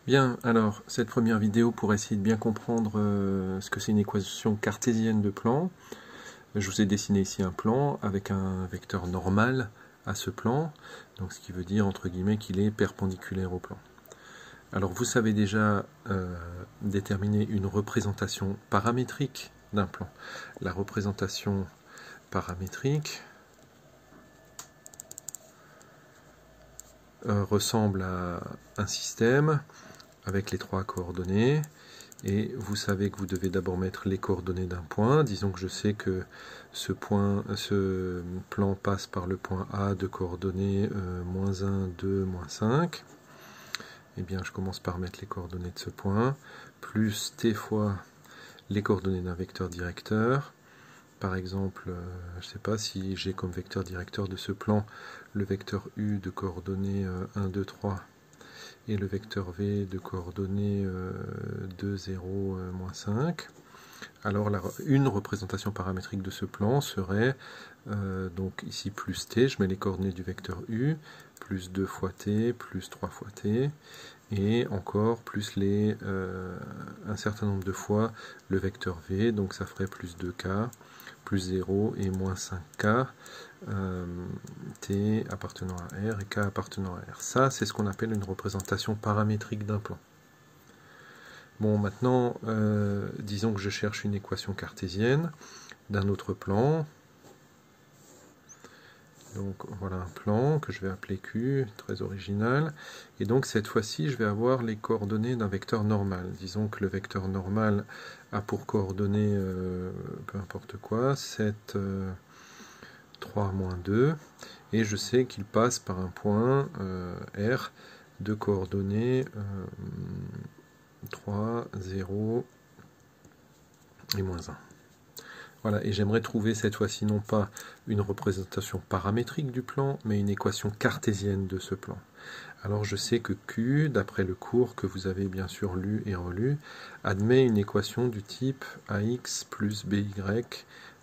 Bien, alors, cette première vidéo pour essayer de bien comprendre ce que c'est une équation cartésienne de plan. Je vous ai dessiné ici un plan avec un vecteur normal à ce plan, donc ce qui veut dire, entre guillemets, qu'il est perpendiculaire au plan. Alors, vous savez déjà déterminer une représentation paramétrique d'un plan. La représentation paramétrique ressemble à un système avec les trois coordonnées, et vous savez que vous devez d'abord mettre les coordonnées d'un point. Disons que je sais que ce plan passe par le point A de coordonnées moins 1, 2, moins 5. Eh bien, je commence par mettre les coordonnées de ce point, plus t fois les coordonnées d'un vecteur directeur. Par exemple, je ne sais pas si j'ai comme vecteur directeur de ce plan le vecteur U de coordonnées 1, 2, 3, et le vecteur V de coordonnées 2, 0, moins 5. Alors une représentation paramétrique de ce plan serait, donc ici plus t, je mets les coordonnées du vecteur U, plus 2 fois t, plus 3 fois t, et encore plus un certain nombre de fois le vecteur V, donc ça ferait plus 2k, plus 0 et moins 5k, t appartenant à R et k appartenant à R. Ça, c'est ce qu'on appelle une représentation paramétrique d'un plan. Bon, maintenant, disons que je cherche une équation cartésienne d'un autre plan. Donc voilà un plan que je vais appeler Q, très original. Et donc cette fois-ci, je vais avoir les coordonnées d'un vecteur normal. Disons que le vecteur normal a pour coordonnées, peu importe quoi, 7, 3, moins 2. Et je sais qu'il passe par un point R de coordonnées 3, 0 et moins 1. Voilà, et j'aimerais trouver cette fois-ci non pas une représentation paramétrique du plan, mais une équation cartésienne de ce plan. Alors je sais que Q, d'après le cours que vous avez bien sûr lu et relu, admet une équation du type AX plus BY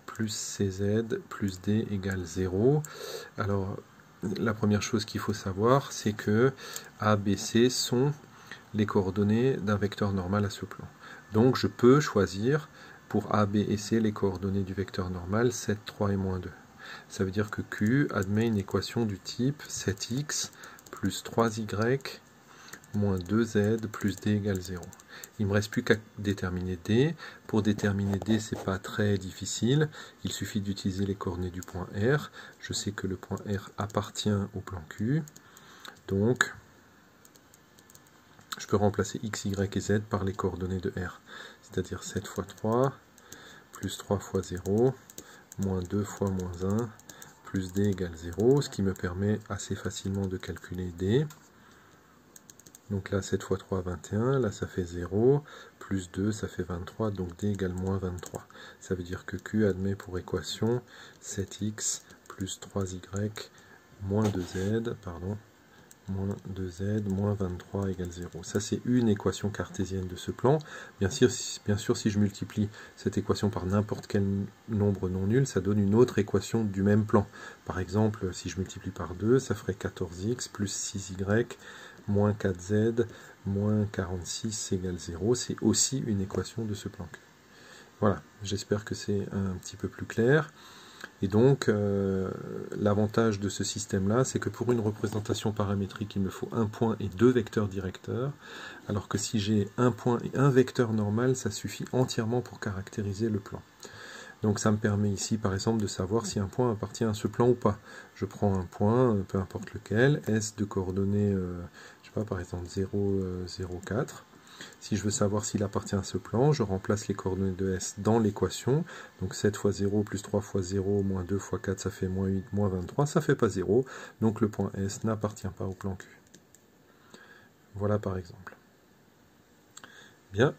plus CZ plus D égale 0. Alors la première chose qu'il faut savoir, c'est que A, B, C sont les coordonnées d'un vecteur normal à ce plan. Donc je peux choisir pour A, B et C les coordonnées du vecteur normal 7, 3 et moins 2. Ça veut dire que Q admet une équation du type 7x plus 3y moins 2z plus d égale 0. Il ne me reste plus qu'à déterminer D. Pour déterminer D, ce n'est pas très difficile. Il suffit d'utiliser les coordonnées du point R. Je sais que le point R appartient au plan Q. Donc, je peux remplacer x, y et z par les coordonnées de R. C'est-à-dire 7 fois 3, plus 3 fois 0, moins 2 fois moins 1, plus d égale 0, ce qui me permet assez facilement de calculer d. Donc là, 7 fois 3, 21, là ça fait 0, plus 2, ça fait 23, donc d égale moins 23. Ça veut dire que Q admet pour équation 7x plus 3y moins 2z, pardon, moins 2z, moins 23 égale 0. Ça, c'est une équation cartésienne de ce plan. Bien sûr, si je multiplie cette équation par n'importe quel nombre non nul, ça donne une autre équation du même plan. Par exemple, si je multiplie par 2, ça ferait 14x plus 6y moins 4z moins 46 égale 0. C'est aussi une équation de ce plan. Voilà, j'espère que c'est un petit peu plus clair. Et donc, l'avantage de ce système-là, c'est que pour une représentation paramétrique, il me faut un point et deux vecteurs directeurs, alors que si j'ai un point et un vecteur normal, ça suffit entièrement pour caractériser le plan. Donc ça me permet ici, par exemple, de savoir si un point appartient à ce plan ou pas. Je prends un point, peu importe lequel, S de coordonnées, je sais pas, par exemple 0, 0, 4. Si je veux savoir s'il appartient à ce plan, je remplace les coordonnées de S dans l'équation. Donc 7 fois 0 plus 3 fois 0 moins 2 fois 4, ça fait moins 8, moins 23. Ça ne fait pas 0. Donc le point S n'appartient pas au plan Q. Voilà par exemple. Bien.